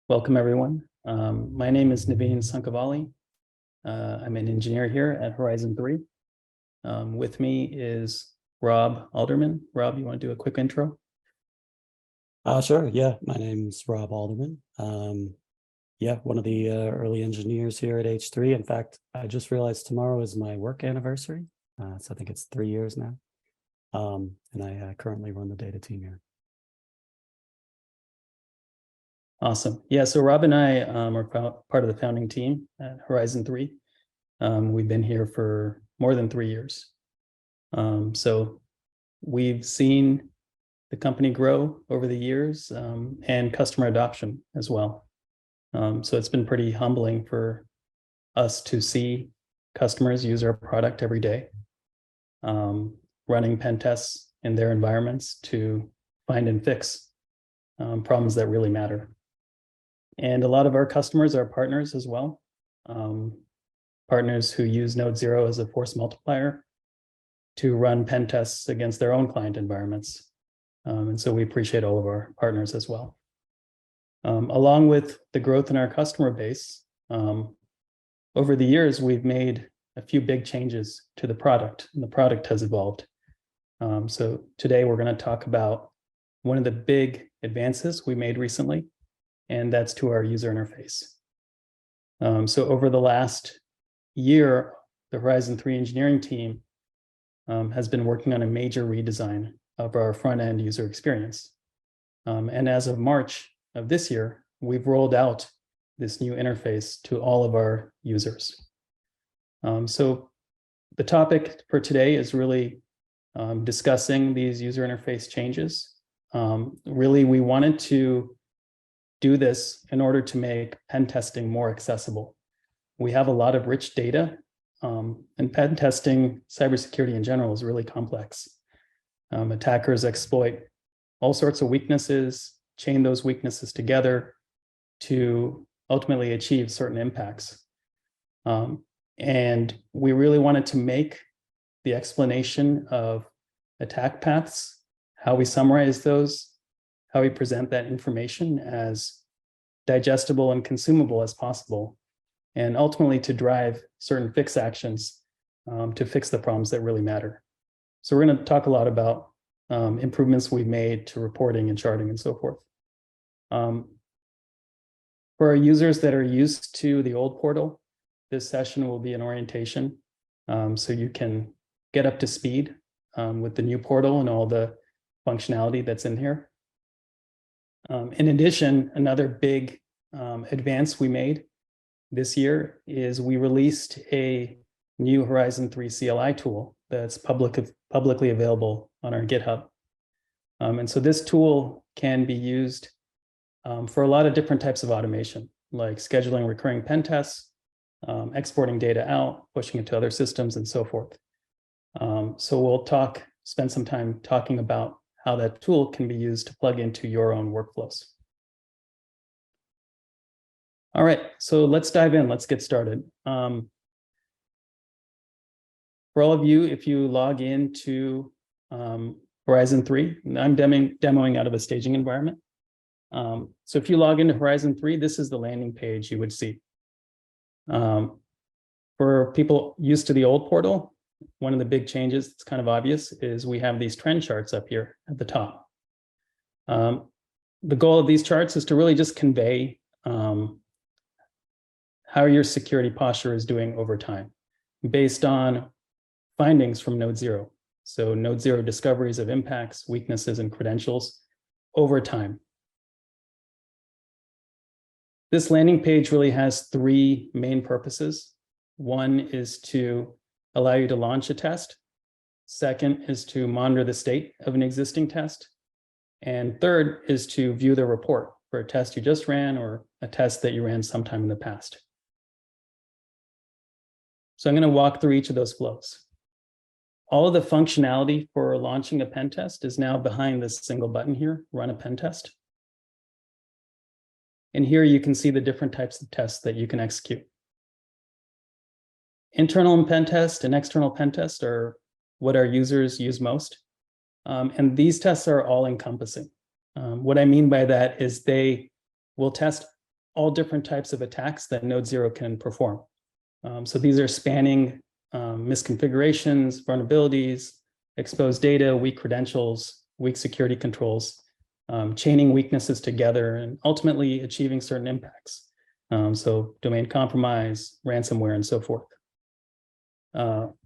Welcome, everyone. My name is Naveen Sunkavally. I'm an engineer here at Horizon 3. With me is Rob Alderman. Rob, you want to do a quick intro? Sure. Yeah, my name's Rob Alderman. One of the early engineers here at H3. In fact, I just realized tomorrow is my work anniversary. So I think it's 3 years now. And I currently run the data team here. Awesome. Yeah, so Rob and I are part of the founding team at Horizon 3. We've been here for more than 3 years. So we've seen the company grow over the years and customer adoption as well. So it's been pretty humbling for us to see customers use our product every day, running pen tests in their environments to find and fix problems that really matter. And a lot of our customers are partners as well, partners who use NodeZero as a force multiplier to run pen tests against their own client environments. And so we appreciate all of our partners as well. Along with the growth in our customer base, over the years, we've made a few big changes to the product, and the product has evolved. So today we're going to talk about one of the big advances we made recently, and that's to our user interface. So over the last year, the Horizon 3 engineering team has been working on a major redesign of our front-end user experience. And as of March of this year, we've rolled out this new interface to all of our users. So the topic for today is really discussing these user interface changes. Really, we wanted to do this in order to make pen testing more accessible. We have a lot of rich data, and pen testing, cybersecurity in general, is really complex. Attackers exploit all sorts of weaknesses, chain those weaknesses together to ultimately achieve certain impacts. And we really wanted to make the explanation of attack paths, how we summarize those, how we present that information as digestible and consumable as possible, and ultimately to drive certain fix actions to fix the problems that really matter. So we're going to talk a lot about improvements we've made to reporting and charting and so forth. For our users that are used to the old portal, this session will be an orientation, so you can get up to speed with the new portal and all the functionality that's in here. In addition, another big advance we made this year is we released a new Horizon 3 CLI tool that's publicly available on our GitHub. And so this tool can be used for a lot of different types of automation, like scheduling recurring pen tests, exporting data out, pushing it to other systems, and so forth. So we'll spend some time talking about how that tool can be used to plug into your own workflows. All right, so let's dive in. Let's get started. For all of you, if you log into Horizon 3, I'm demoing out of a staging environment. So if you log into Horizon 3, this is the landing page you would see. For people used to the old portal, one of the big changes that's kind of obvious is we have these trend charts up here at the top. The goal of these charts is to really just convey how your security posture is doing over time based on findings from NodeZero. So NodeZero discoveries of impacts, weaknesses, and credentials over time. This landing page really has three main purposes. One is to allow you to launch a test. Second is to monitor the state of an existing test. And third is to view the report for a test you just ran or a test that you ran sometime in the past. So I'm going to walk through each of those flows. All of the functionality for launching a pen test is now behind this single button here, Run a Pen Test. And here you can see the different types of tests that you can execute. Internal pen test and external pen test are what our users use most. And these tests are all encompassing. What I mean by that is they will test all different types of attacks that NodeZero can perform. So these are spanning misconfigurations, vulnerabilities, exposed data, weak credentials, weak security controls, chaining weaknesses together, and ultimately achieving certain impacts. So domain compromise, ransomware, and so forth.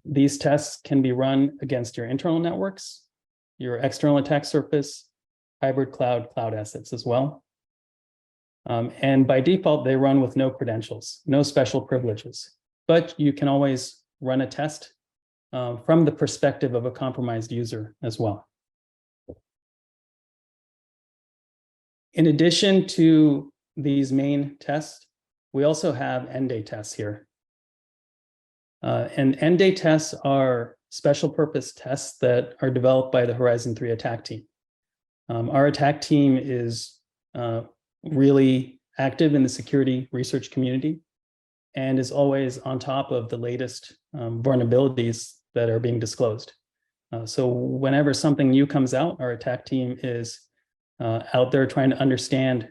These tests can be run against your internal networks, your external attack surface, hybrid cloud assets as well. And by default, they run with no credentials, no special privileges, but you can always run a test from the perspective of a compromised user as well. In addition to these main tests, we also have end-day tests here. And end-day tests are special purpose tests that are developed by the Horizon 3 attack team. Our attack team is really active in the security research community and is always on top of the latest vulnerabilities that are being disclosed. So whenever something new comes out, our attack team is out there trying to understand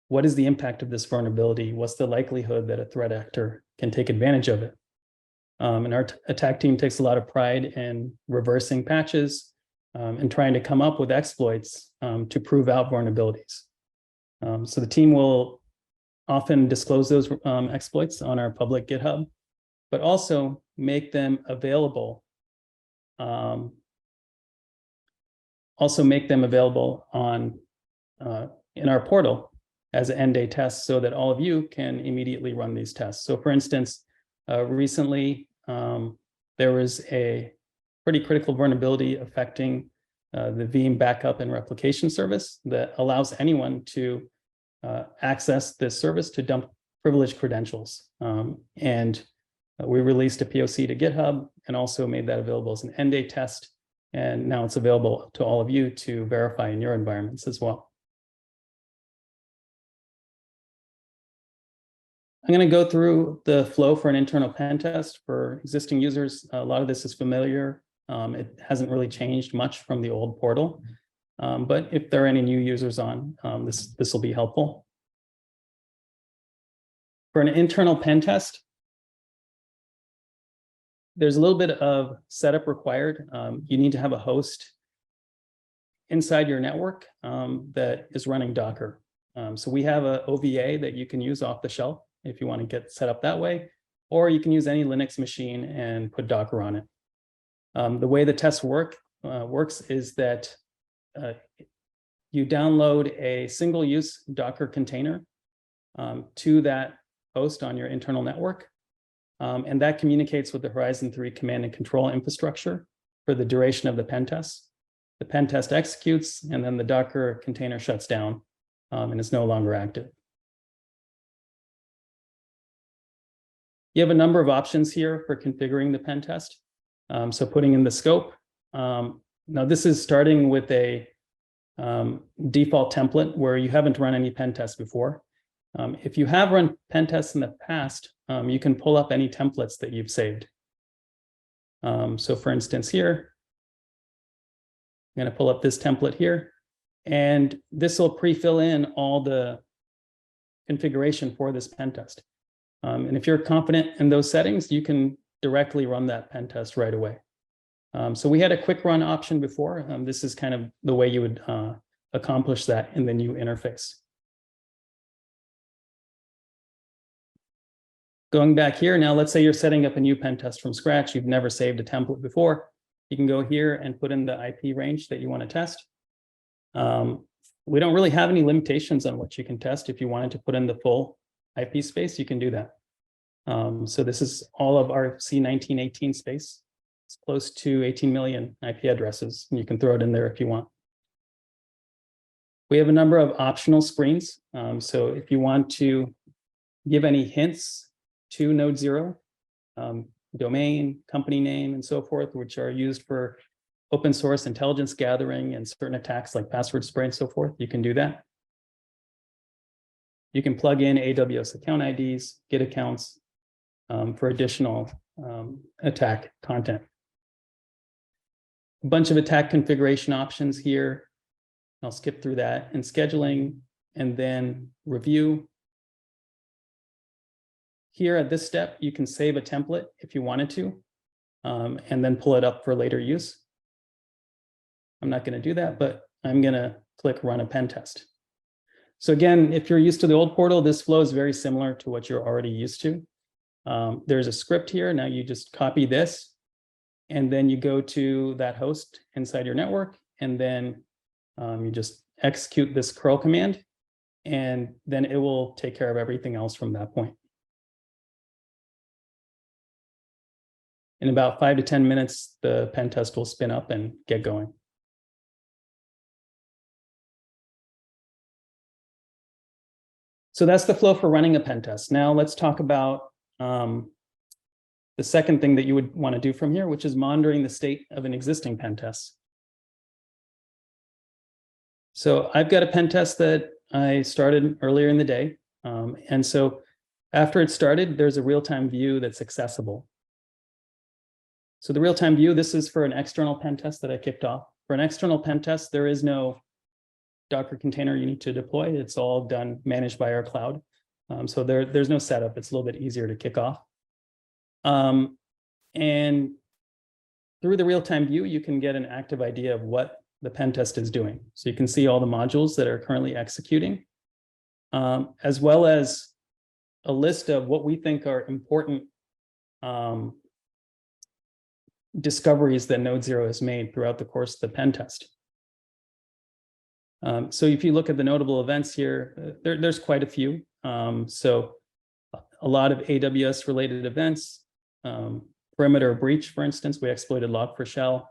what is the impact of this vulnerability, what's the likelihood that a threat actor can take advantage of it. And our attack team takes a lot of pride in reversing patches and trying to come up with exploits to prove out vulnerabilities. So the team will often disclose those exploits on our public GitHub, but also make them available. On in our portal as an end-day test, so that all of you can immediately run these tests. So, for instance, recently there was a pretty critical vulnerability affecting the Veeam backup and replication service that allows anyone to access this service to dump privileged credentials. And we released a POC to GitHub and also made that available as an end-day test. And now it's available to all of you to verify in your environments as well. I'm going to go through the flow for an internal pen test for existing users. A lot of this is familiar. It hasn't really changed much from the old portal. But if there are any new users on, this will be helpful. For an internal pen test, there's a little bit of setup required. You need to have a host inside your network that is running Docker. So we have an OVA that you can use off the shelf if you want to get set up that way, or you can use any Linux machine and put Docker on it. The way the test works is that you download a single-use Docker container to that host on your internal network, and that communicates with the Horizon 3 command and control infrastructure for the duration of the pen test. The pen test executes, and then the Docker container shuts down and is no longer active. You have a number of options here for configuring the pen test. So putting in the scope. Now this is starting with a default template where you haven't run any pen tests before. If you have run pen tests in the past, you can pull up any templates that you've saved. So for instance here, I'm going to pull up this template here, and this will pre-fill in all the configuration for this pen test. And if you're confident in those settings, you can directly run that pen test right away. So we had a quick run option before. This is kind of the way you would accomplish that in the new interface. Going back here, now let's say you're setting up a new pen test from scratch. You've never saved a template before. You can go here and put in the IP range that you want to test. We don't really have any limitations on what you can test. If you wanted to put in the full IP space, you can do that. So this is all of our C1918 space. It's close to 18 million IP addresses, and you can throw it in there if you want. We have a number of optional screens. So if you want to give any hints to NodeZero, domain, company name, and so forth, which are used for open source intelligence gathering and certain attacks like password spray and so forth, you can do that. You can plug in AWS account IDs, Git accounts for additional attack content. A bunch of attack configuration options here. I'll skip through that. And scheduling, and then review, here at this step, you can save a template if you wanted to, and then pull it up for later use. I'm not going to do that, but I'm going to click run a pen test. So again, if you're used to the old portal, this flow is very similar to what you're already used to. There's a script here. Now you just copy this, and then you go to that host inside your network, and then you just execute this curl command, and then it will take care of everything else from that point. In about 5 to 10 minutes, the pen test will spin up and get going. So that's the flow for running a pen test. Now let's talk about the second thing that you would want to do from here, which is monitoring the state of an existing pen test. So I've got a pen test that I started earlier in the day. And so after it started, there's a real-time view that's accessible. So the real-time view, this is for an external pen test that I kicked off. For an external pen test, there is no Docker container you need to deploy. It's all done, managed by our cloud. So there's no setup. It's a little bit easier to kick off. And through the real-time view, you can get an active idea of what the pen test is doing. So you can see all the modules that are currently executing, as well as a list of what we think are important discoveries that NodeZero has made throughout the course of the pen test. So if you look at the notable events here, there's quite a few. So a lot of AWS related events, perimeter breach, for instance, we exploited Log4Shell,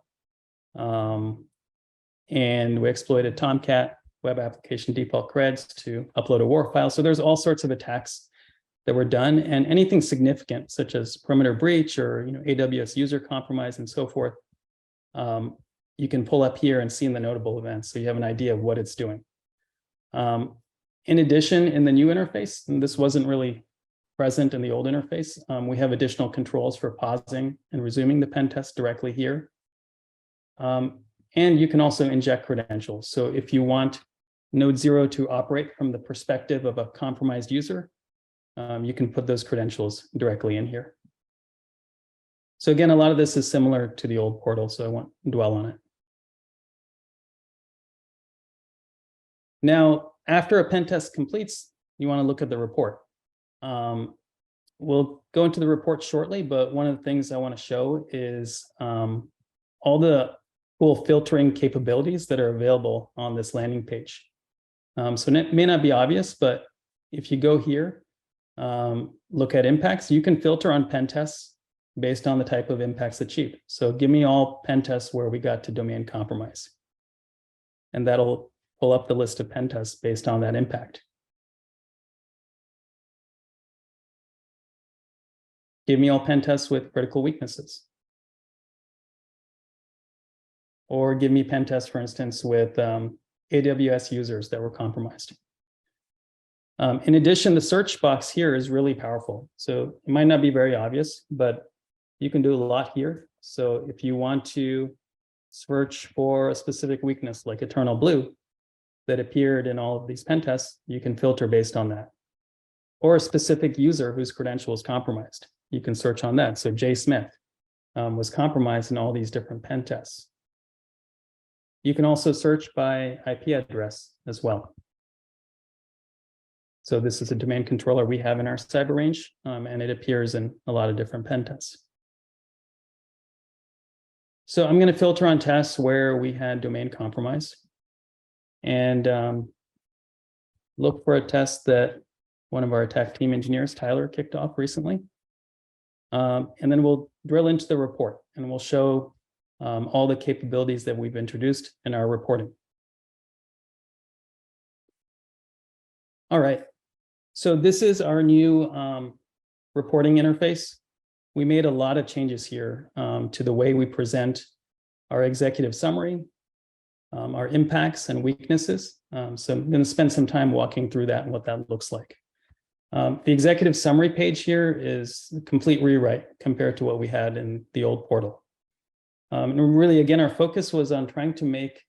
and we exploited Tomcat web application default creds to upload a WAR file. So there's all sorts of attacks that were done, and anything significant such as perimeter breach or AWS user compromise and so forth, you can pull up here and see in the notable events, so you have an idea of what it's doing. In addition, in the new interface, and this wasn't really present in the old interface, we have additional controls for pausing and resuming the pen test directly here. And you can also inject credentials. So if you want NodeZero to operate from the perspective of a compromised user, you can put those credentials directly in here. So again, a lot of this is similar to the old portal, so I won't dwell on it. Now, after a pen test completes, you want to look at the report. We'll go into the report shortly, but one of the things I want to show is all the cool filtering capabilities that are available on this landing page. So it may not be obvious, but if you go here, look at impacts, you can filter on pen tests based on the type of impacts achieved. So give me all pen tests where we got to domain compromise. And that'll pull up the list of pen tests based on that impact. Give me all pen tests with critical weaknesses. Or give me pen tests, for instance, with AWS users that were compromised. In addition, the search box here is really powerful. So it might not be very obvious, but you can do a lot here. So if you want to search for a specific weakness like Eternal Blue that appeared in all of these pen tests, you can filter based on that. Or a specific user whose credential is compromised. You can search on that. So Jay Smith was compromised in all these different pen tests. You can also search by IP address as well. So this is a domain controller we have in our cyber range, and it appears in a lot of different pen tests. So I'm going to filter on tests where we had domain compromise and look for a test that one of our attack team engineers, Tyler, kicked off recently. And then we'll drill into the report and we'll show all the capabilities that we've introduced in our reporting. All right, so this is our new reporting interface. We made a lot of changes here to the way we present our executive summary, our impacts and weaknesses. So I'm going to spend some time walking through that and what that looks like. The executive summary page here is a complete rewrite compared to what we had in the old portal. And really, again, our focus was on trying to make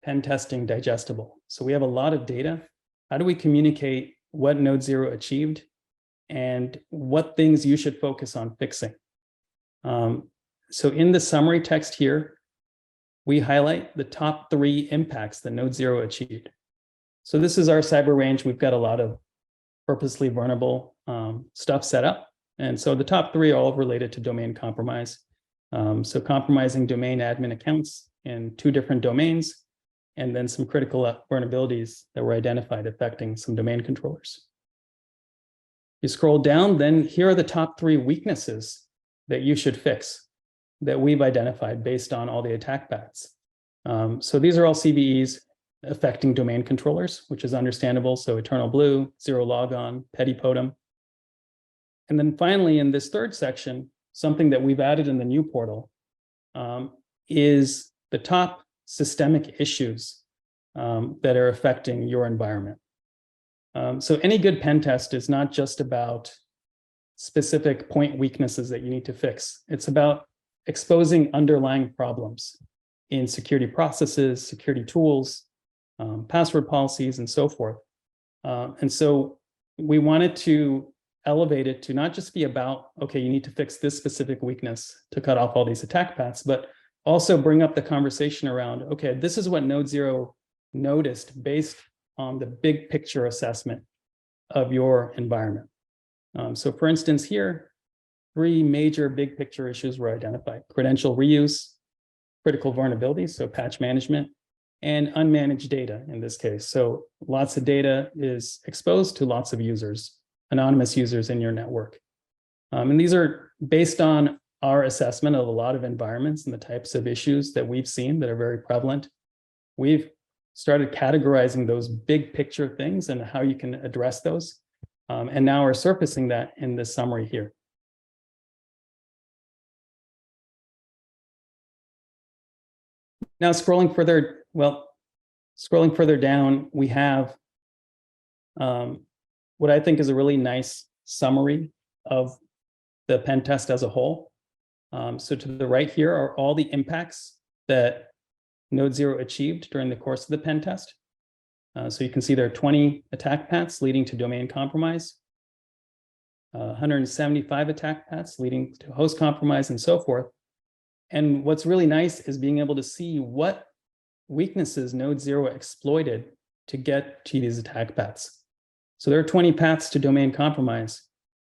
pen testing digestible. So we have a lot of data. How do we communicate what NodeZero achieved and what things you should focus on fixing. So in the summary text here, we highlight the top 3 impacts that NodeZero achieved. So this is our cyber range. We've got a lot of purposely vulnerable stuff set up. And so the top 3 are all related to domain compromise. So compromising domain admin accounts in 2 different domains, and then some critical vulnerabilities that were identified affecting some domain controllers. You scroll down, then here are the top 3 weaknesses that you should fix that we've identified based on all the attack paths. So these are all CVEs affecting domain controllers, which is understandable. So Eternal Blue, Zero Logon, Pettypotem. And then finally, in this 3rd section, something that we've added in the new portal is the top systemic issues that are affecting your environment. So any good pen test is not just about specific point weaknesses that you need to fix. It's about exposing underlying problems in security processes, security tools, password policies, and so forth. And so we wanted to elevate it to not just be about, okay, you need to fix this specific weakness to cut off all these attack paths, but also bring up the conversation around, okay, this is what NodeZero noticed based on the big picture assessment of your environment. So for instance, here, 3 major big picture issues were identified: credential reuse, critical vulnerabilities, so patch management, and unmanaged data in this case. So lots of data is exposed to lots of users, anonymous users in your network. And these are based on our assessment of a lot of environments and the types of issues that we've seen that are very prevalent. We've started categorizing those big picture things and how you can address those. And now we're surfacing that in this summary here. Now scrolling further down, we have what I think is a really nice summary of the pen test as a whole. So to the right here are all the impacts that NodeZero achieved during the course of the pen test. So you can see there are 20 attack paths leading to domain compromise, 175 attack paths leading to host compromise, and so forth. And what's really nice is being able to see what weaknesses NodeZero exploited to get to these attack paths. So there are 20 paths to domain compromise.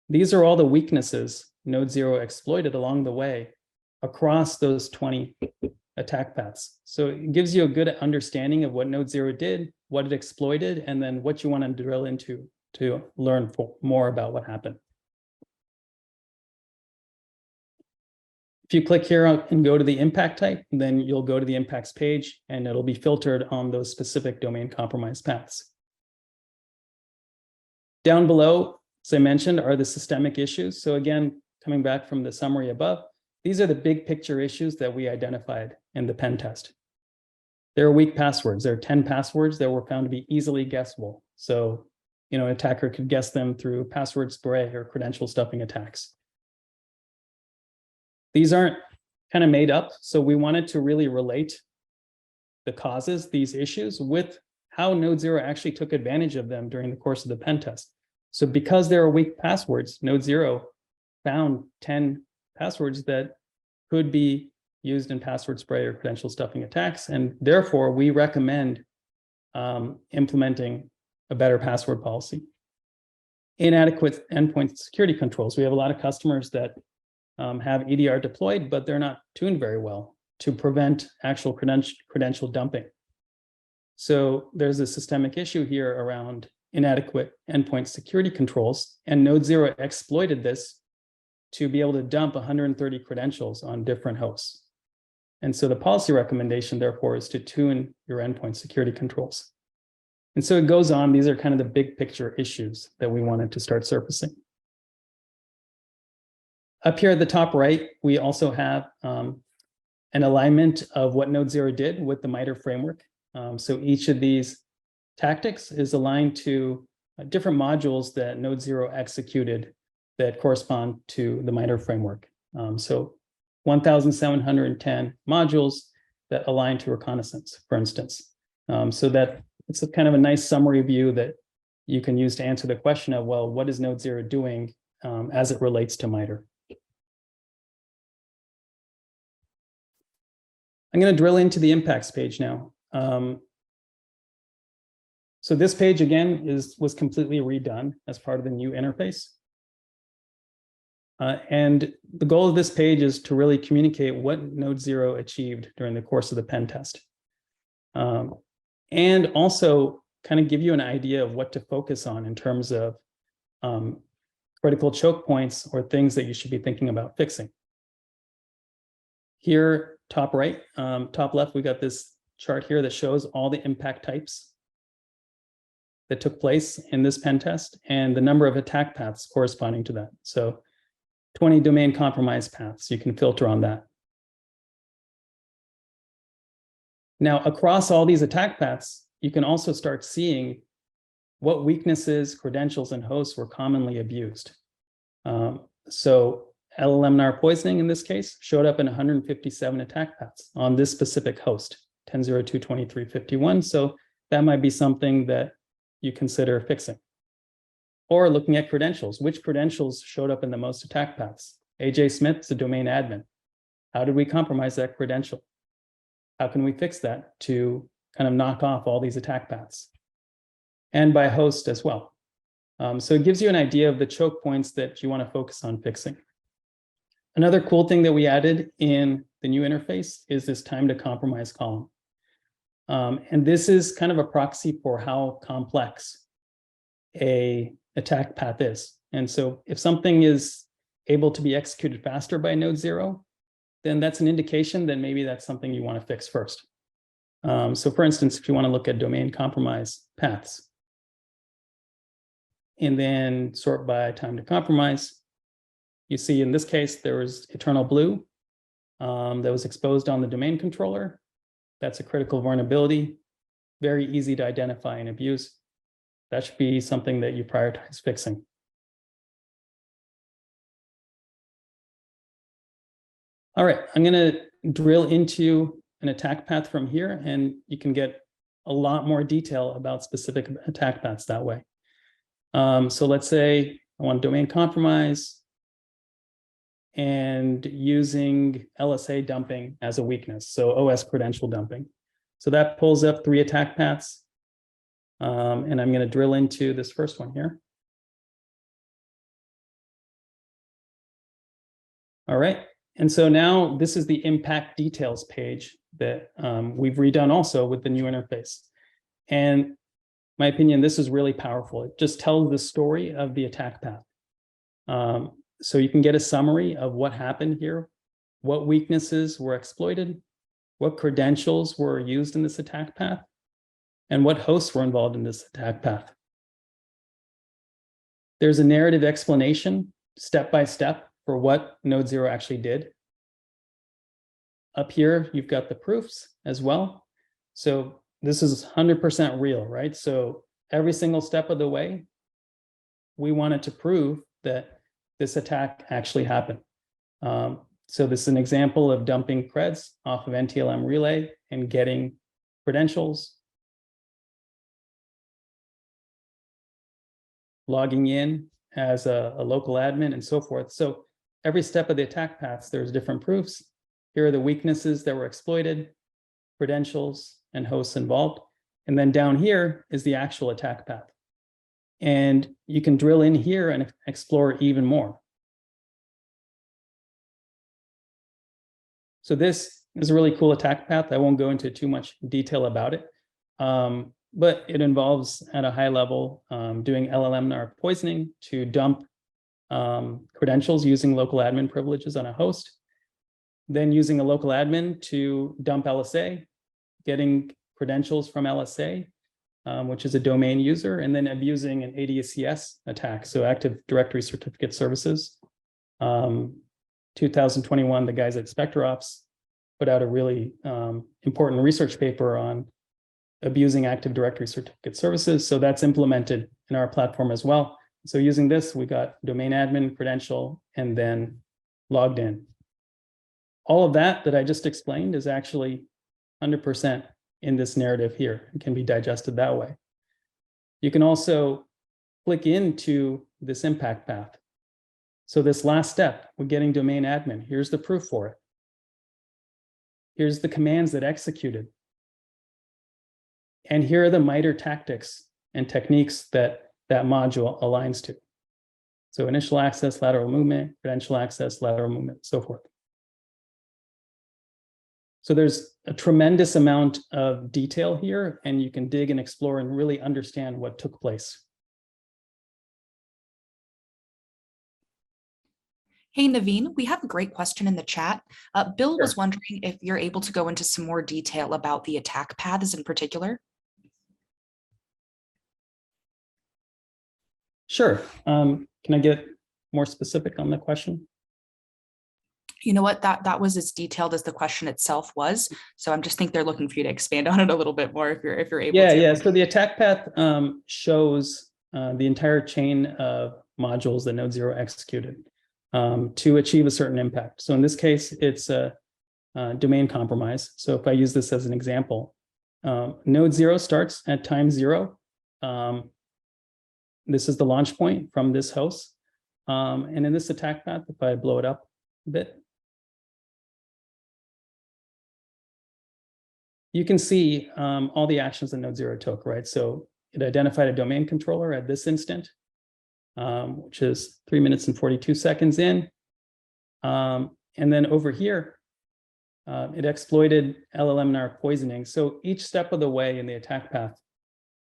These are all the weaknesses NodeZero exploited along the way across those 20 attack paths. So it gives you a good understanding of what NodeZero did, what it exploited, and then what you want to drill into to learn more about what happened. If you click here and go to the impact type, then you'll go to the impacts page and it'll be filtered on those specific domain compromise paths. Down below, as I mentioned, are the systemic issues. So again, coming back from the summary above, these are the big picture issues that we identified in the pen test. There are weak passwords. There are 10 passwords that were found to be easily guessable. So, an attacker could guess them through password spray or credential stuffing attacks. These aren't kind of made up. So we wanted to really relate the causes, these issues, with how NodeZero actually took advantage of them during the course of the pen test. So because there are weak passwords, NodeZero found 10 passwords that could be used in password spray or credential stuffing attacks. And therefore, we recommend implementing a better password policy. Inadequate endpoint security controls. We have a lot of customers that have EDR deployed, but they're not tuned very well to prevent actual credential dumping. So there's a systemic issue here around inadequate endpoint security controls, and NodeZero exploited this to be able to dump 130 credentials on different hosts. And so the policy recommendation, therefore, is to tune your endpoint security controls. And so it goes on. These are kind of the big picture issues that we wanted to start surfacing. Up here at the top right, we also have an alignment of what NodeZero did with the MITRE framework. So each of these tactics is aligned to different modules that NodeZero executed that correspond to the MITRE framework. So 1,710 modules that align to reconnaissance, for instance. So that it's a kind of a nice summary view that you can use to answer the question of, well, what is NodeZero doing as it relates to MITRE? I'm going to drill into the impacts page now. So this page, again, was completely redone as part of the new interface. And the goal of this page is to really communicate what NodeZero achieved during the course of the pen test. And also kind of give you an idea of what to focus on in terms of critical choke points or things that you should be thinking about fixing. Here, top right, top left, we got this chart here that shows all the impact types that took place in this pen test and the number of attack paths corresponding to that. So 20 domain compromise paths, you can filter on that. Now, across all these attack paths, you can also start seeing what weaknesses, credentials, and hosts were commonly abused. So LLM-NAR poisoning, in this case, showed up in 157 attack paths on this specific host, 10.02.23.51. So that might be something that you consider fixing. Or looking at credentials. Which credentials showed up in the most attack paths? AJ Smith is a domain admin. How did we compromise that credential? How can we fix that to kind of knock off all these attack paths? And by host as well. So it gives you an idea of the choke points that you want to focus on fixing. Another cool thing that we added in the new interface is this time to compromise column. And this is kind of a proxy for how complex an attack path is. And so if something is able to be executed faster by NodeZero, then that's an indication that maybe that's something you want to fix first. So for instance, if you want to look at domain compromise paths, and then sort by time to compromise, you see in this case, there was eternal blue that was exposed on the domain controller. That's a critical vulnerability, very easy to identify and abuse. That should be something that you prioritize fixing. All right, I'm going to drill into an attack path from here, and you can get a lot more detail about specific attack paths that way. So let's say I want domain compromise and using LSA dumping as a weakness, so OS credential dumping. So that pulls up 3 attack paths. And I'm going to drill into this first one here. All right. And so now this is the impact details page that we've redone also with the new interface. And my opinion, this is really powerful. It just tells the story of the attack path. So you can get a summary of what happened here, what weaknesses were exploited, what credentials were used in this attack path, and what hosts were involved in this attack path. There's a narrative explanation, step by step, for what NodeZero actually did. Up here, you've got the proofs as well. So this is 100% real, right? So every single step of the way, we wanted to prove that this attack actually happened. So this is an example of dumping creds off of NTLM relay and getting credentials, logging in as a local admin and so forth. So every step of the attack paths, there's different proofs. Here are the weaknesses that were exploited, credentials, and hosts involved. And then down here is the actual attack path. And you can drill in here and explore even more. So this is a really cool attack path. I won't go into too much detail about it, but it involves at a high level doing LLM-NAR poisoning to dump credentials using local admin privileges on a host, then using a local admin to dump LSA, getting credentials from LSA, which is a domain user, and then abusing an ADCS attack, so Active Directory Certificate Services. 2021, the guys at SpectreOps put out a really important research paper on abusing Active Directory Certificate Services. So that's implemented in our platform as well. So using this, we got domain admin, credential, and then logged in. All of that I just explained is actually 100% in this narrative here. It can be digested that way. You can also click into this impact path. So this last step, we're getting domain admin. Here's the proof for it. Here's the commands that executed. And here are the MITRE tactics and techniques that that module aligns to. So initial access, lateral movement, credential access, lateral movement, so forth. So there's a tremendous amount of detail here, and you can dig and explore and really understand what took place. Hey, Naveen, we have a great question in the chat. Bill Sure. was wondering if you're able to go into some more detail about the attack paths in particular. Sure. Can I get more specific on the question? You know what, that was as detailed as the question itself was. So I'm just think they're looking for you to expand on it a little bit more if you're able to. Yeah. So the attack path shows the entire chain of modules that NodeZero executed to achieve a certain impact. So in this case, it's a domain compromise. So if I use this as an example, NodeZero starts at time 0. This is the launch point from this host. And in this attack path, if I blow it up a bit, you can see all the actions that NodeZero took, right? So it identified a domain controller at this instant, which is 3 minutes and 42 seconds in. And then over here, it exploited LLM poisoning. So each step of the way in the attack path,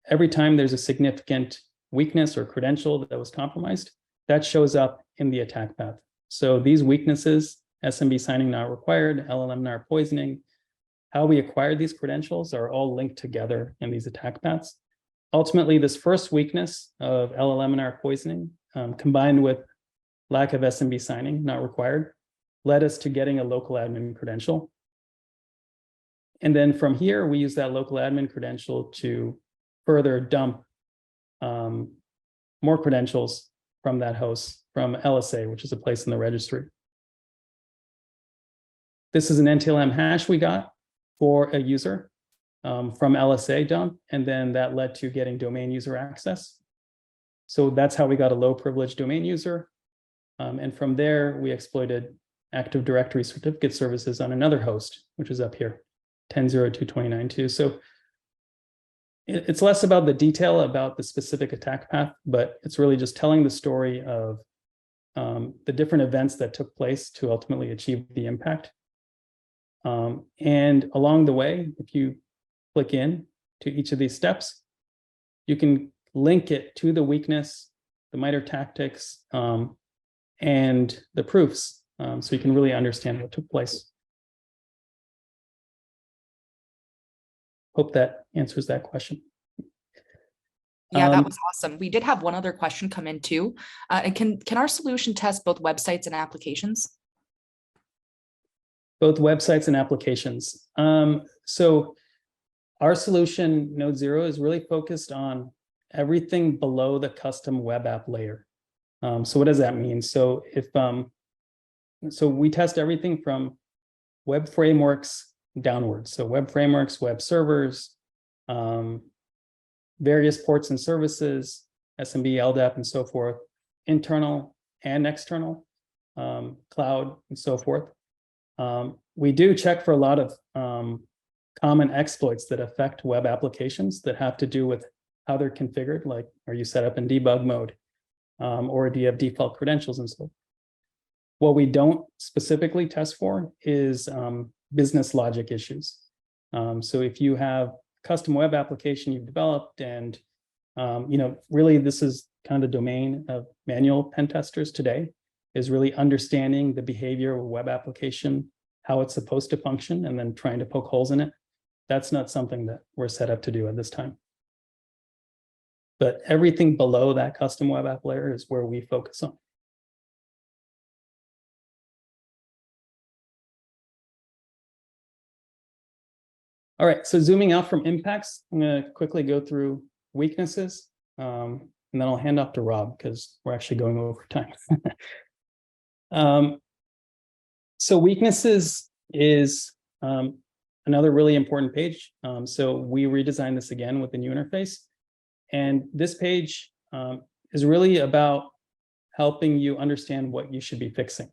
every time there's a significant weakness or credential that was compromised, that shows up in the attack path. So these weaknesses, SMB signing not required, LLM poisoning, how we acquired these credentials are all linked together in these attack paths. Ultimately, this first weakness of LLM poisoning combined with lack of SMB signing not required led us to getting a local admin credential. And then from here, we use that local admin credential to further dump more credentials from that host, from LSA, which is a place in the registry. This is an NTLM hash we got for a user from LSA dump, and then that led to getting domain user access. So that's how we got a low privileged domain user. And from there, we exploited Active Directory certificate services on another host, which is up here, 10.0.2.29.2. So it's less about the detail about the specific attack path, but it's really just telling the story of the different events that took place to ultimately achieve the impact. And along the way, if you click in to each of these steps, you can link it to the weakness, the MITRE tactics, and the proofs, so you can really understand what took place. Hope that answers that question. Yeah, that was awesome. We did have one other question come in too. Can our solution test both websites and applications? Both websites and applications. So our solution, NodeZero, is really focused on everything below the custom web app layer. So what does that mean? So if so we test everything from web frameworks downwards. So web frameworks, web servers, various ports and services, SMB, LDAP, and so forth, internal and external, cloud, and so forth. We do check for a lot of common exploits that affect web applications that have to do with how they're configured, like are you set up in debug mode, or do you have default credentials and so forth. What we don't specifically test for is business logic issues. So if you have a custom web application you've developed and really this is kind of the domain of manual pen testers today, is really understanding the behavior of a web application, how it's supposed to function, and then trying to poke holes in it. That's not something that we're set up to do at this time. But everything below that custom web app layer is where we focus on. All right, so zooming out from impacts, I'm going to quickly go through weaknesses, and then I'll hand off to Rob because we're actually going over time. So weaknesses is another really important page. So we redesigned this again with the new interface. And this page is really about helping you understand what you should be fixing.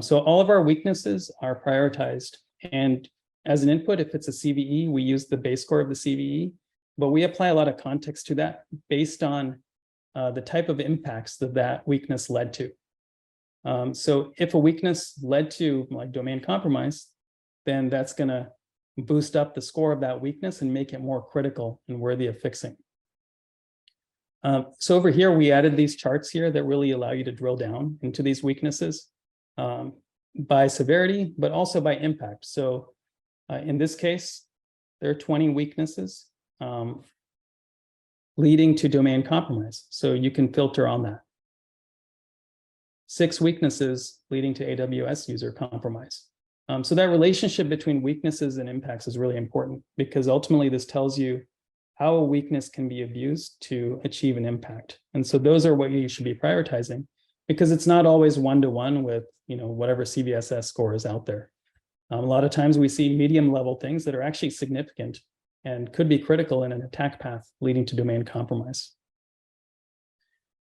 So all of our weaknesses are prioritized. And as an input, if it's a CVE, we use the base score of the CVE, but we apply a lot of context to that based on the type of impacts that that weakness led to. So if a weakness led to like domain compromise, then that's going to boost up the score of that weakness and make it more critical and worthy of fixing. So over here, we added these charts here that really allow you to drill down into these weaknesses by severity, but also by impact. So in this case, there are 20 weaknesses leading to domain compromise. So you can filter on that. 6 weaknesses leading to AWS user compromise. So that relationship between weaknesses and impacts is really important because ultimately this tells you how a weakness can be abused to achieve an impact. And so those are what you should be prioritizing because it's not always one-to-one with whatever CVSS score is out there. A lot of times we see medium level things that are actually significant and could be critical in an attack path leading to domain compromise.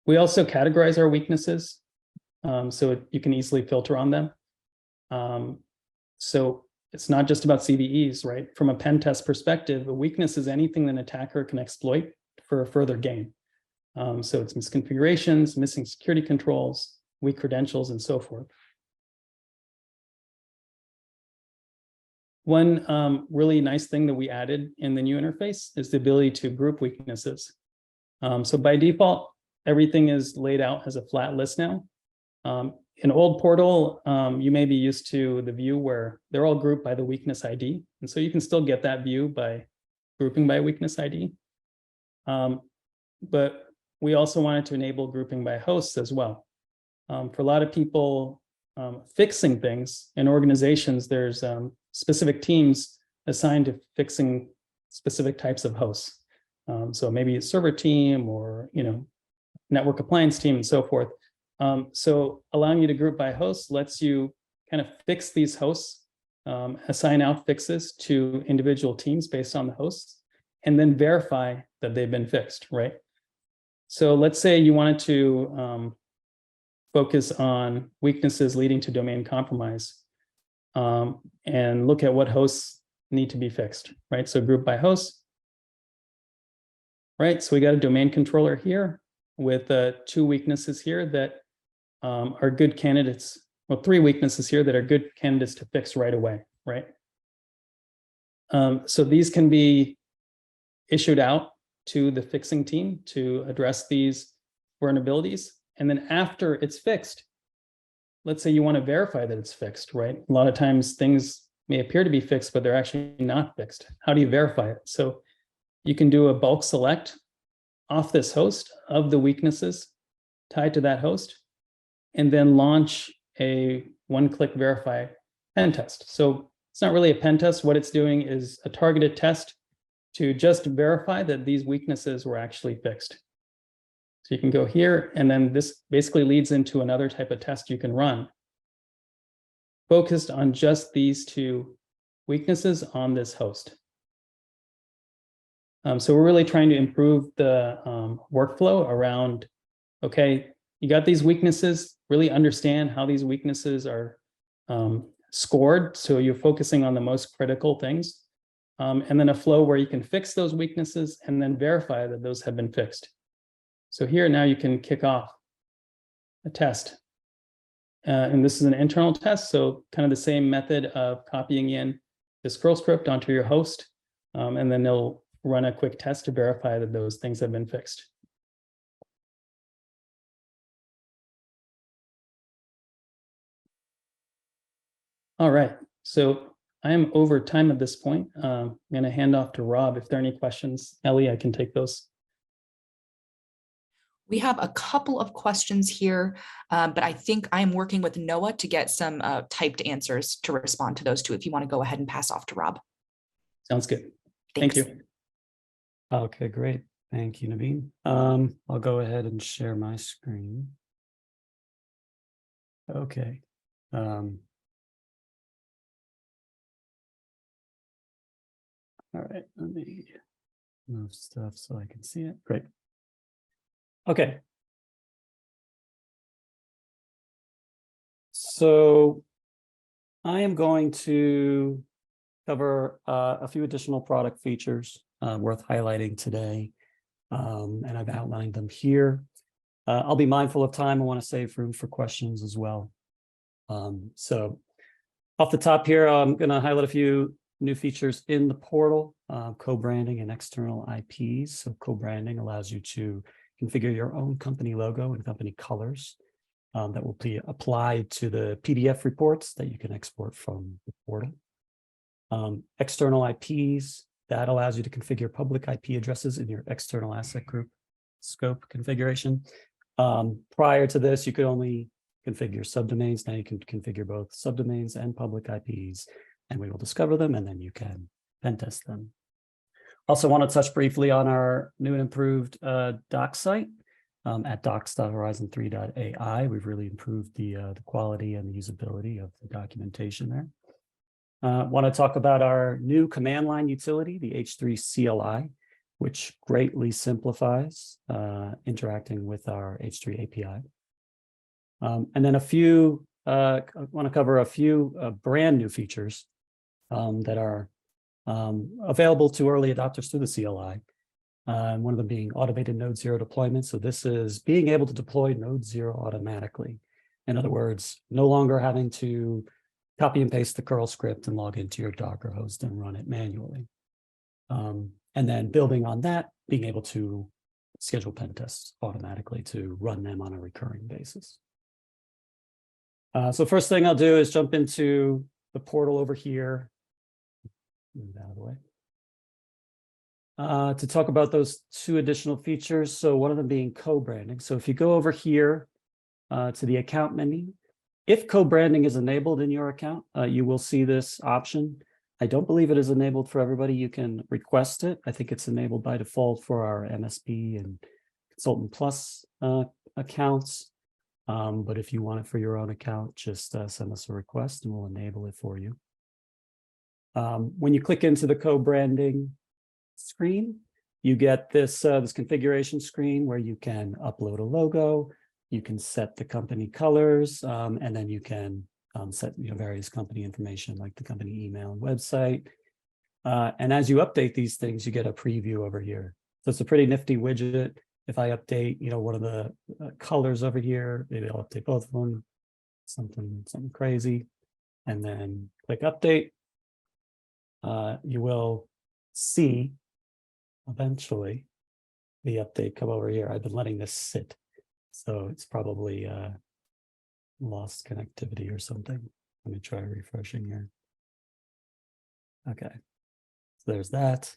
We also categorize our weaknesses so you can easily filter on them. So it's not just about CVEs, right? From a pen test perspective, a weakness is anything that an attacker can exploit for a further gain. So it's misconfigurations, missing security controls, weak credentials, and so forth. One really nice thing that we added in the new interface is the ability to group weaknesses. So by default, everything is laid out as a flat list now. In old portal, you may be used to the view where they're all grouped by the weakness ID. And so you can still get that view by grouping by weakness ID. But we also wanted to enable grouping by hosts as well. For a lot of people fixing things in organizations, there's specific teams assigned to fixing specific types of hosts. So maybe a server team or network appliance team and so forth. So allowing you to group by hosts lets you kind of fix these hosts, assign out fixes to individual teams based on the hosts, and then verify that they've been fixed, right? So let's say you wanted to focus on weaknesses leading to domain compromise and look at what hosts need to be fixed, right? So group by hosts, right? So we got a domain controller here with 2 weaknesses here that are good candidates. Well, 3 weaknesses here that are good candidates to fix right away, right? So these can be issued out to the fixing team to address these vulnerabilities. And then after it's fixed, let's say you want to verify that it's fixed, right? A lot of times things may appear to be fixed, but they're actually not fixed. How do you verify it? So you can do a bulk select off this host of the weaknesses tied to that host, and then launch a one-click verify pen test. So it's not really a pen test. What it's doing is a targeted test to just verify that these weaknesses were actually fixed. So you can go here, and then this basically leads into another type of test you can run, focused on just these 2 weaknesses on this host. So we're really trying to improve the workflow around, okay, you got these weaknesses, really understand how these weaknesses are scored. So you're focusing on the most critical things. And then a flow where you can fix those weaknesses and then verify that those have been fixed. So here now you can kick off a test. And this is an internal test. So kind of the same method of copying in this curl script onto your host. And then they'll run a quick test to verify that those things have been fixed. All right, so I am over time at this point. I'm going to hand off to Rob. If there are any questions, Ellie, I can take those. We have a couple of questions here, but I think I'm working with Noah to get some typed answers to respond to those 2. If you want to go ahead and pass off to Rob. Sounds good. Thanks. Thank you. Okay, great. Thank you, Naveen. I'll go ahead and share my screen. Okay. All right, let me move stuff so I can see it. Great. Okay. So I am going to cover a few additional product features worth highlighting today, and I've outlined them here. I'll be mindful of time. I want to save room for questions as well. So off the top here, I'm going to highlight a few new features in the portal, co-branding and external IPs. So co-branding allows you to configure your own company logo and company colors that will be applied to the PDF reports that you can export from the portal. External IPs, that allows you to configure public IP addresses in your external asset group scope configuration. Prior to this, you could only configure subdomains. Now you can configure both subdomains and public IPs, and we will discover them, and then you can pen test them. Also want to touch briefly on our new and improved doc site at docs.horizon3.ai. We've really improved the quality and the usability of the documentation there. Want to talk about our new command line utility, the H3 CLI, which greatly simplifies interacting with our H3 API. And then I want to cover a few brand new features that are available to early adopters through the CLI. One of them being automated NodeZero deployment. So this is being able to deploy NodeZero automatically. In other words, no longer having to copy and paste the curl script and log into your Docker host and run it manually. And then building on that, being able to schedule pen tests automatically to run them on a recurring basis. So first thing I'll do is jump into the portal over here. Move that out of the way. To talk about those two additional features. So one of them being co-branding. So if you go over here to the account menu, if co-branding is enabled in your account, you will see this option. I don't believe it is enabled for everybody. You can request it. I think it's enabled by default for our MSP and Consultant Plus accounts. But if you want it for your own account, just send us a request and we'll enable it for you. When you click into the co-branding screen, you get this configuration screen where you can upload a logo, you can set the company colors, and then you can set various company information like the company email and website. And as you update these things, you get a preview over here. So it's a pretty nifty widget. If I update, one of the colors over here, maybe I'll update both of them, something crazy, and then click update. You will see eventually the update come over here. I've been letting this sit, so it's probably lost connectivity or something. Let me try refreshing here. Okay, so there's that.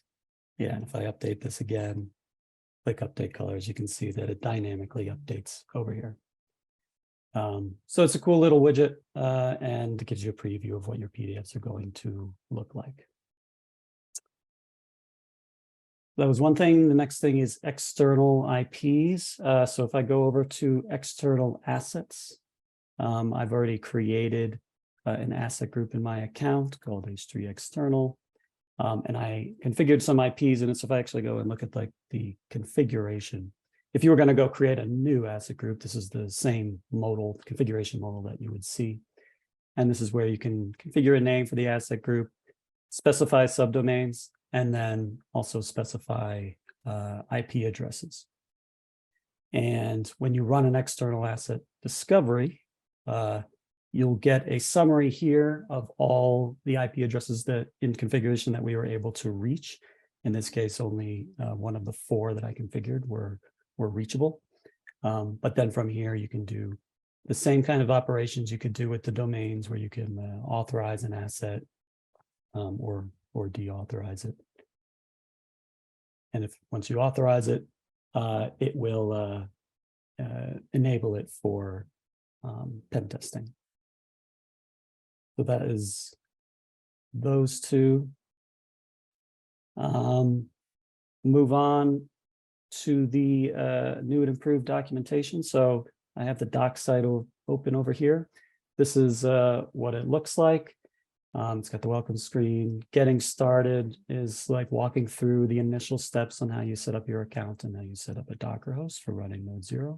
Yeah, and if I update this again, click update colors, you can see that it dynamically updates over here. So it's a cool little widget, and it gives you a preview of what your PDFs are going to look like. That was one thing. The next thing is external IPs. So if I go over to external assets, I've already created an asset group in my account called H3 External. And I configured some IPs in it. So if I actually go and look at like the configuration, if you were going to go create a new asset group, this is the same modal, configuration modal that you would see. And this is where you can configure a name for the asset group, specify subdomains, and then also specify IP addresses. And when you run an external asset discovery, you'll get a summary here of all the IP addresses that in configuration that we were able to reach. In this case, only one of the 4 that I configured were reachable. But then from here, you can do the same kind of operations you could do with the domains where you can authorize an asset or deauthorize it. And if once you authorize it, it will enable it for pen testing. So that is those two. Move on to the new and improved documentation. So I have the doc site open over here. This is what it looks like. It's got the welcome screen. Getting started is like walking through the initial steps on how you set up your account and how you set up a Docker host for running NodeZero.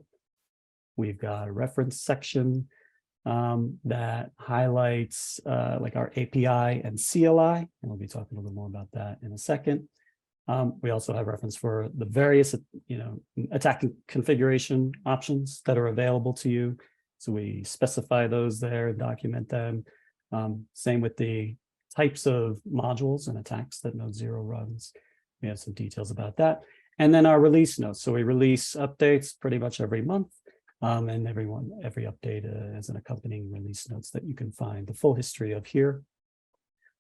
We've got a reference section that highlights like our API and CLI, and we'll be talking a little more about that in a second. We also have reference for the various, attack configuration options that are available to you. So we specify those there, document them. Same with the types of modules and attacks that NodeZero runs. We have some details about that. And then our release notes. So we release updates pretty much every month. And every update has an accompanying release notes that you can find the full history of here.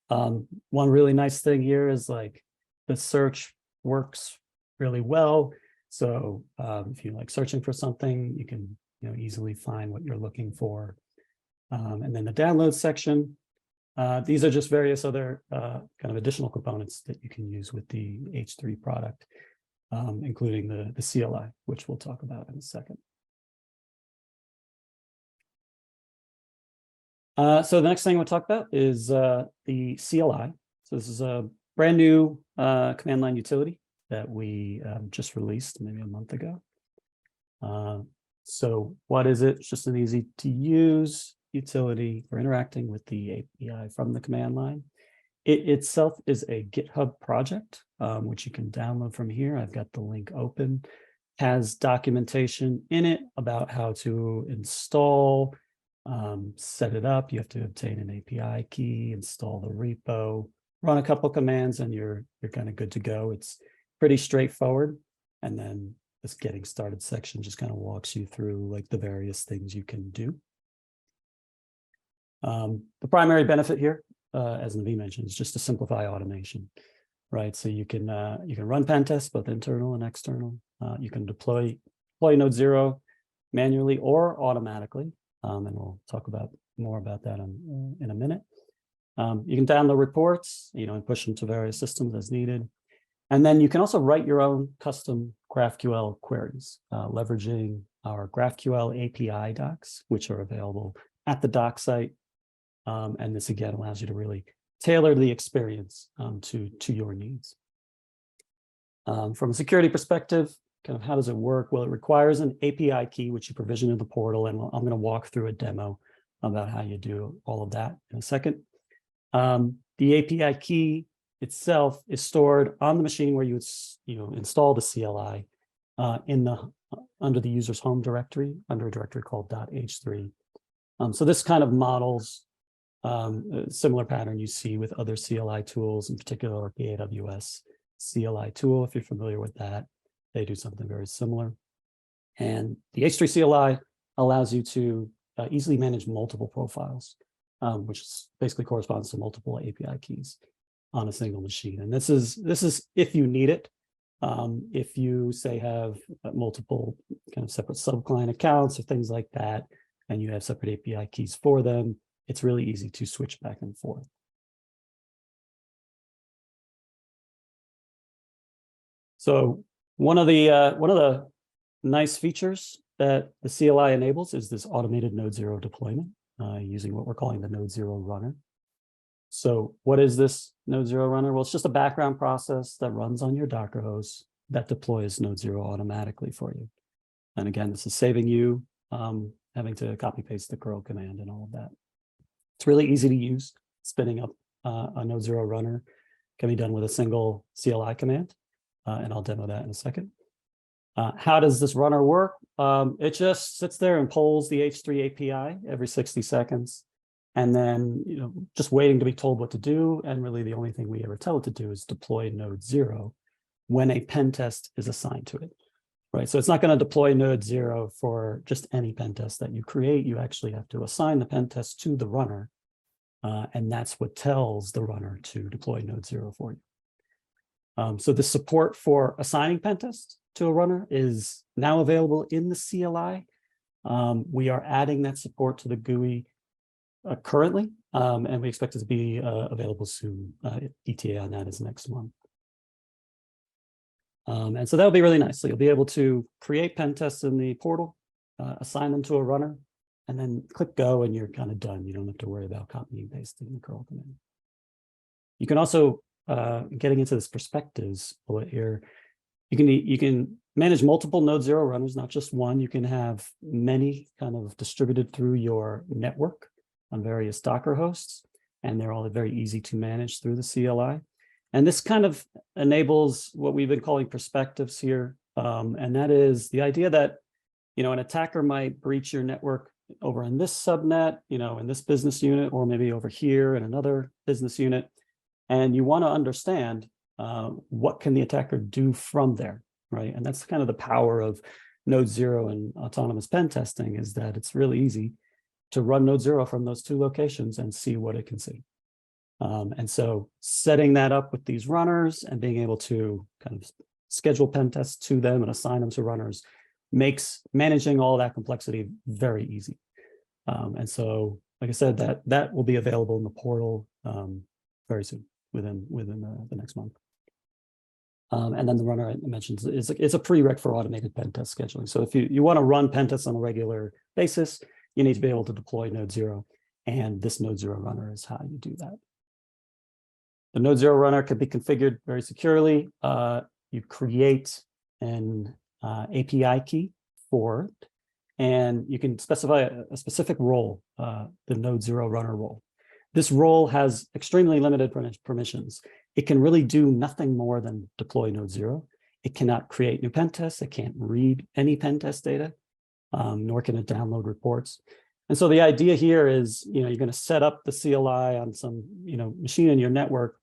One really nice thing here is like the search works really well. So if you like searching for something, you can easily find what you're looking for. And then the download section, these are just various other kind of additional components that you can use with the H3 product, including the CLI, which we'll talk about in a second. So the next thing we'll talk about is the CLI. So this is a brand new command line utility that we just released maybe a month ago. So what is it? It's just an easy to use utility for interacting with the API from the command line. It itself is a GitHub project, which you can download from here. I've got the link open. Has documentation in it about how to install, set it up. You have to obtain an API key, install the repo, run a couple commands, and you're kind of good to go. It's pretty straightforward. And then this getting started section just kind of walks you through like the various things you can do. The primary benefit here, as Naveen mentioned, is just to simplify automation, right? So you can run pen tests, both internal and external. You can deploy NodeZero manually or automatically. And we'll talk more about that in a minute. You can download reports, and push them to various systems as needed. And then you can also write your own custom GraphQL queries, leveraging our GraphQL API docs, which are available at the doc site. And this again allows you to really tailor the experience to your needs. From a security perspective, kind of how does it work? Well, it requires an API key, which you provision in the portal, and I'm going to walk through a demo about how you do all of that in a second. The API key itself is stored on the machine where you install the CLI under the user's home directory, under a directory called .h3. So this kind of models a similar pattern you see with other CLI tools, in particular the AWS CLI tool, if you're familiar with that. They do something very similar. And the H3 CLI allows you to easily manage multiple profiles, which basically corresponds to multiple API keys on a single machine. And this is if you need it. If you say have multiple kind of separate subclient accounts or things like that, and you have separate API keys for them, it's really easy to switch back and forth. So one of the nice features that the CLI enables is this automated NodeZero deployment using what we're calling the NodeZero Runner. So what is this NodeZero Runner? Well, it's just a background process that runs on your Docker host that deploys NodeZero automatically for you. And again, this is saving you having to copy paste the curl command and all of that. It's really easy to use. Spinning up a NodeZero Runner can be done with a single CLI command. And I'll demo that in a second. How does this runner work? It just sits there and polls the H3 API every 60 seconds. And then, just waiting to be told what to do. And really the only thing we ever tell it to do is deploy NodeZero when a pen test is assigned to it, right? So it's not going to deploy NodeZero for just any pen test that you create. You actually have to assign the pen test to the runner. And that's what tells the runner to deploy NodeZero for you. So the support for assigning pen tests to a runner is now available in the CLI. We are adding that support to the GUI currently, and we expect it to be available soon. ETA on that is next month. And so that'll be really nice. So you'll be able to create pen tests in the portal, assign them to a runner, and then click go, and you're kind of done. You don't have to worry about copying and pasting the curl command. You can also, getting into this perspectives bullet here, you can manage multiple NodeZero runners, not just one. You can have many kind of distributed through your network on various Docker hosts, and they're all very easy to manage through the CLI. And this kind of enables what we've been calling perspectives here. And that is the idea that, an attacker might breach your network over in this subnet, in this business unit, or maybe over here in another business unit. And you want to understand what can the attacker do from there, right? And that's kind of the power of NodeZero and autonomous pen testing, is that it's really easy to run NodeZero from those two locations and see what it can see. And so setting that up with these runners and being able to kind of schedule pen tests to them and assign them to runners makes managing all that complexity very easy. And so, like I said, that will be available in the portal very soon, within the next month. And then the runner I mentioned is a prereq for automated pen test scheduling. So if you want to run pen tests on a regular basis, you need to be able to deploy NodeZero, and this NodeZero Runner is how you do that. The NodeZero Runner can be configured very securely. You create an API key for it, and you can specify a specific role, the NodeZero Runner role. This role has extremely limited permissions. It can really do nothing more than deploy NodeZero. It cannot create new pen tests. It can't read any pen test data, nor can it download reports. And so the idea here is, you're going to set up the CLI on some, machine in your network.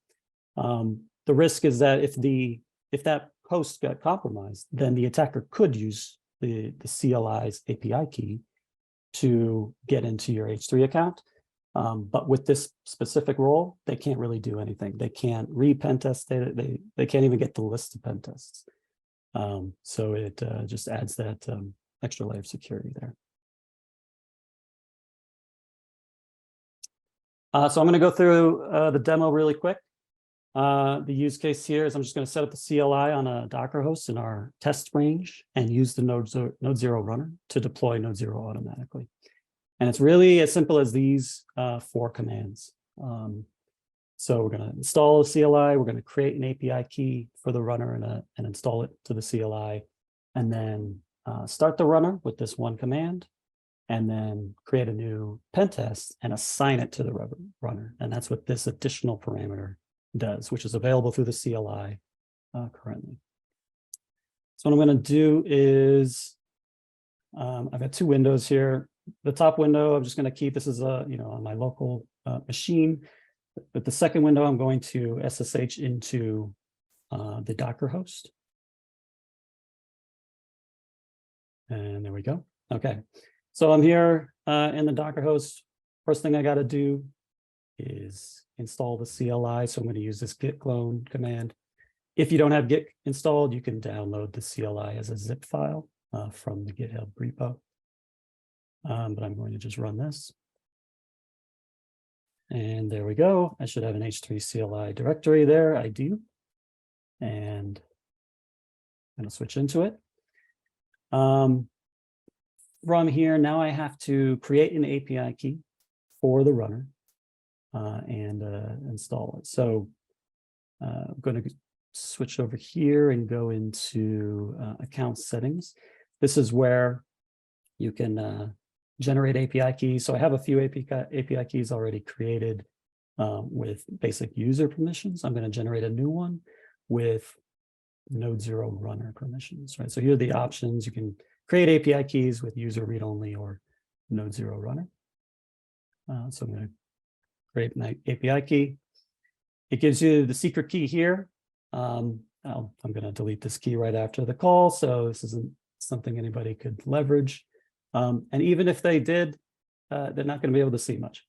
The risk is that if that host got compromised, then the attacker could use the CLI's API key to get into your H3 account. But with this specific role, they can't really do anything. They can't read pen test data. They can't even get the list of pen tests. So it just adds that extra layer of security there. So I'm going to go through the demo really quick. The use case here is I'm just going to set up the CLI on a Docker host in our test range and use the NodeZero Runner to deploy NodeZero automatically. And it's really as simple as these 4 commands. So we're going to install a CLI. We're going to create an API key for the runner and install it to the CLI. And then start the runner with this one command, and then create a new pen test and assign it to the runner. And that's what this additional parameter does, which is available through the CLI currently. So what I'm going to do is I've got 2 windows here. The top window, I'm just going to keep this as on my local machine. But the second window, I'm going to SSH into the Docker host. And there we go. Okay. So I'm here in the Docker host. First thing I got to do is install the CLI. So I'm going to use this git clone command. If you don't have Git installed, you can download the CLI as a zip file from the GitHub repo. But I'm going to just run this. And there we go. I should have an H3 CLI directory there. I do. And I'm going to switch into it. From here, now I have to create an API key for the runner and install it. So I'm going to switch over here and go into account settings. This is where you can generate API keys. So I have a few API keys already created with basic user permissions. I'm going to generate a new one with NodeZero Runner permissions, right? So here are the options. You can create API keys with user read-only or NodeZero Runner. So I'm going to create an API key. It gives you the secret key here. I'm going to delete this key right after the call, so this isn't something anybody could leverage. And even if they did, they're not going to be able to see much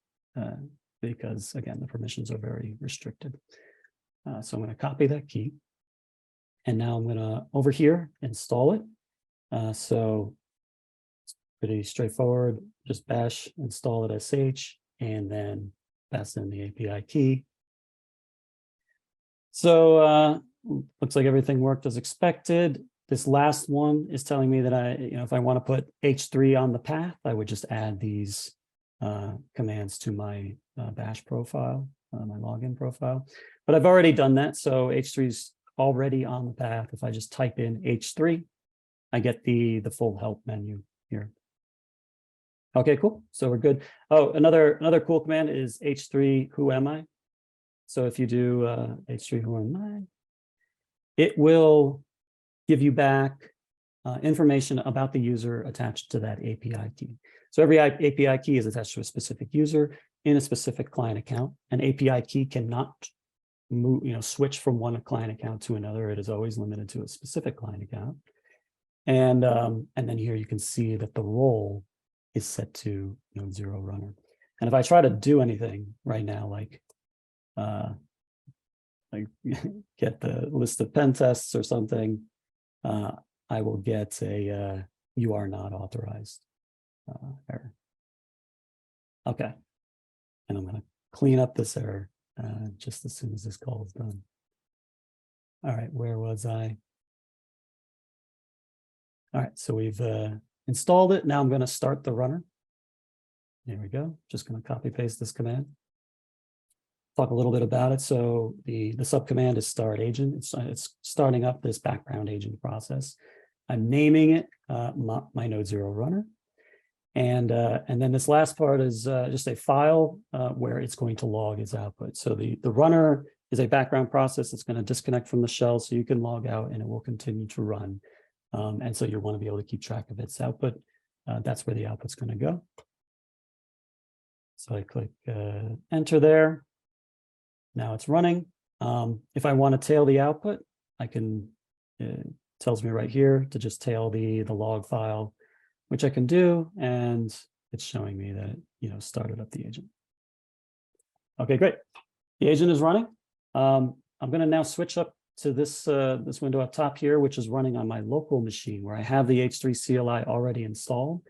because, again, the permissions are very restricted. So I'm going to copy that key. And now I'm going to, over here, install it. So it's pretty straightforward. Just bash install it sh, and then pass in the API key. So looks like everything worked as expected. This last one is telling me that if I want to put H3 on the path, I would just add these commands to my bash profile, my login profile. but I've already done that. So H3 is already on the path. If I just type in H3, I get the full help menu here. Okay, cool. So we're good. Oh, another cool command is H3 who am I? So if you do H3 who am I, it will give you back information about the user attached to that API key. So every API key is attached to a specific user in a specific client account. An API key cannot move, switch from one client account to another. It is always limited to a specific client account. And then here you can see that the role is set to NodeZero Runner. And if I try to do anything right now, like get the list of pen tests or something, I will get a you are not authorized error. Okay, and I'm going to clean up this error just as soon as this call is done. All right, where was I? All right, so we've installed it. Now I'm going to start the runner. There we go. Just going to copy paste this command. Talk a little bit about it. So the subcommand is start agent. It's starting up this background agent process. I'm naming it my NodeZero Runner. And then this last part is just a file where it's going to log its output. So the runner is a background process that's going to disconnect from the shell so you can log out and it will continue to run. And so you want to be able to keep track of its output. That's where the output's going to go. So I click enter there. Now it's running. If I want to tail the output, I can, it tells me right here to just tail the log file, which I can do. And it's showing me that it, started up the agent. Okay, great. The agent is running. I'm going to now switch up to this window up top here, which is running on my local machine where I have the H3 CLI already installed.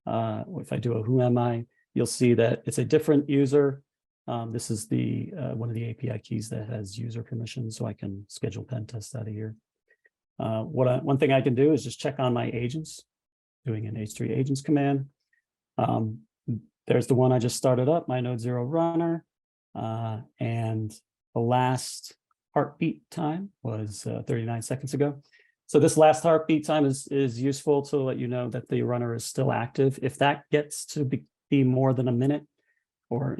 If I do a who am I, you'll see that it's a different user. This is the one of the API keys that has user permission, so I can schedule pen tests out of here. One thing I can do is just check on my agents, doing an H3 agents command. There's the one I just started up, my NodeZero Runner, and the last heartbeat time was 39 seconds ago. So this last heartbeat time is useful to let you know that the runner is still active. If that gets to be more than a minute, or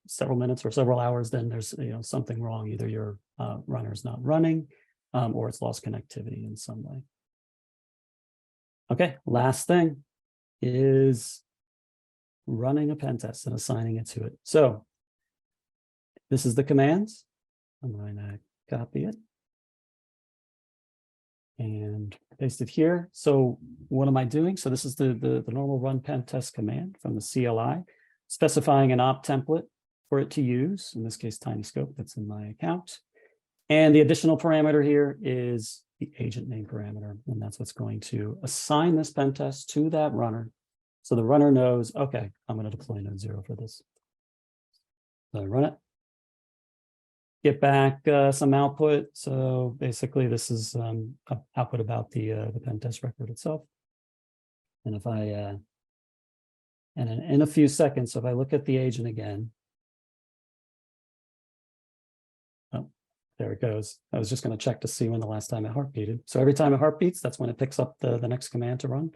several minutes or several hours, then there's something wrong. Either your runner is not running, or it's lost connectivity in some way. Okay, last thing is running a pen test and assigning it to it. So this is the commands. I'm going to copy it and paste it here. So what am I doing? So this is the normal run pen test command from the CLI, specifying an op template for it to use, in this case, tiny scope that's in my account. And the additional parameter here is the agent name parameter. And that's what's going to assign this pen test to that runner. So the runner knows, okay, I'm going to deploy NodeZero for this. So I run it. Get back some output. So basically this is output about the pen test record itself. And if I, and in a few seconds, if I look at the agent again, oh, there it goes. I was just going to check to see when the last time it heartbeated. So every time it heartbeats, that's when it picks up the next command to run.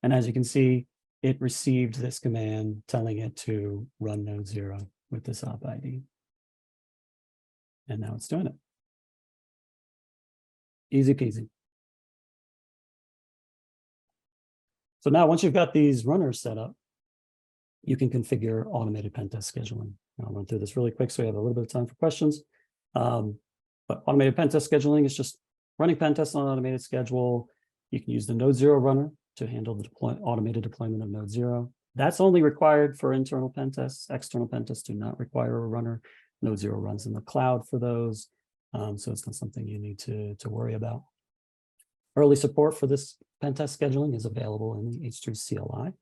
And as you can see, it received this command telling it to run NodeZero with this op ID. And now it's doing it. Easy peasy. So now once you've got these runners set up, you can configure automated pen test scheduling. I'll run through this really quick so we have a little bit of time for questions. But automated pen test scheduling is just running pen tests on an automated schedule. You can use the NodeZero Runner to handle the automated deployment of NodeZero. That's only required for internal pen tests. External pen tests do not require a runner. NodeZero runs in the cloud for those, so it's not something you need to worry about. Early support for this pen test scheduling is available in the H3 CLI.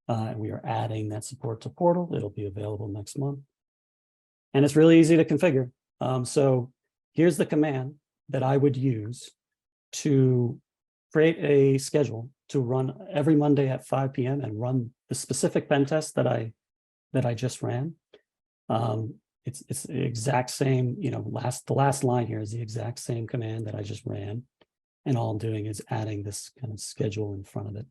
And we are adding that support to Portal. It'll be available next month. And it's really easy to configure. So here's the command that I would use to create a schedule to run every Monday at 5 p.m. and run the specific pen test that I just ran. it's the exact same, the last line here is the exact same command that I just ran. And all I'm doing is adding this kind of schedule in front of it.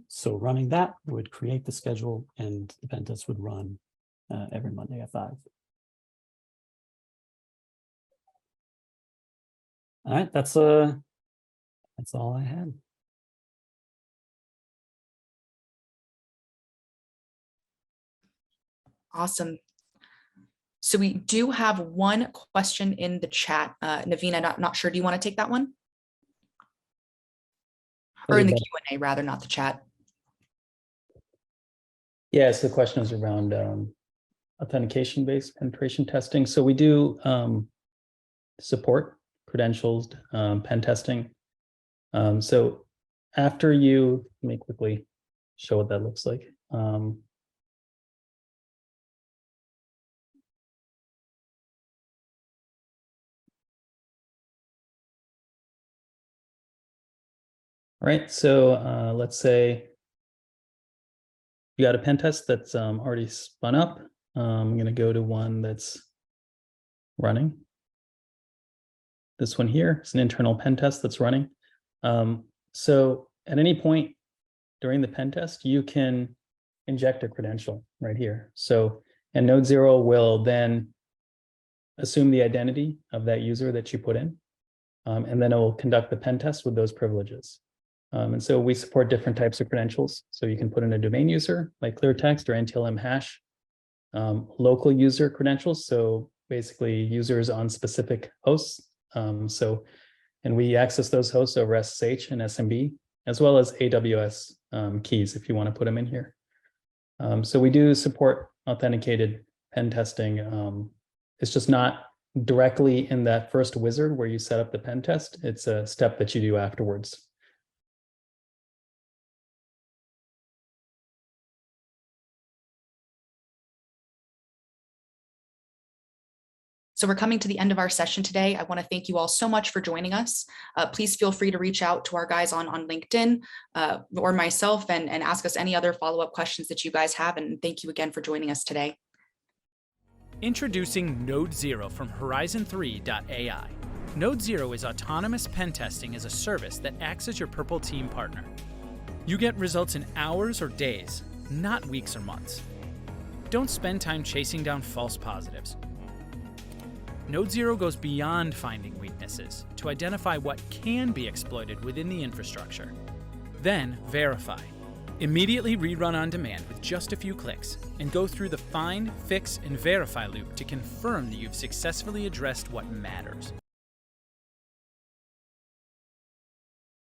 So running that would create the schedule, and the pen test would run every Monday at 5. All right, that's all I had. Awesome. So we do have one question in the chat. Naveen, I'm not sure. Do you want to take that one? Or in the Q&A rather, not the chat. Yes, the question is around authentication-based penetration testing. So we do support credentials, pen testing. So after let me quickly show what that looks like. All right, so let's say you got a pen test that's already spun up. I'm going to go to one that's running. This one here is an internal pen test that's running. So at any point during the pen test, you can inject a credential right here. So, and NodeZero will then assume the identity of that user that you put in, and then it will conduct the pen test with those privileges. And so we support different types of credentials. So you can put in a domain user like clear text or NTLM hash, local user credentials. So basically users on specific hosts. And we access those hosts over SSH and SMB, as well as AWS keys if you want to put them in here. So we do support authenticated pen testing. It's just not directly in that first wizard where you set up the pen test. It's a step that you do afterwards. So we're coming to the end of our session today. I want to thank you all so much for joining us. Please feel free to reach out to our guys on LinkedIn or myself and ask us any other follow-up questions that you guys have. And thank you again for joining us today. Introducing NodeZero from Horizon3.ai. NodeZero is autonomous pen testing as a service that acts as your Purple Team partner. You get results in hours or days, not weeks or months. Don't spend time chasing down false positives. NodeZero goes beyond finding weaknesses to identify what can be exploited within the infrastructure. Then verify. Immediately rerun on demand with just a few clicks and go through the find, fix, and verify loop to confirm that you've successfully addressed what matters.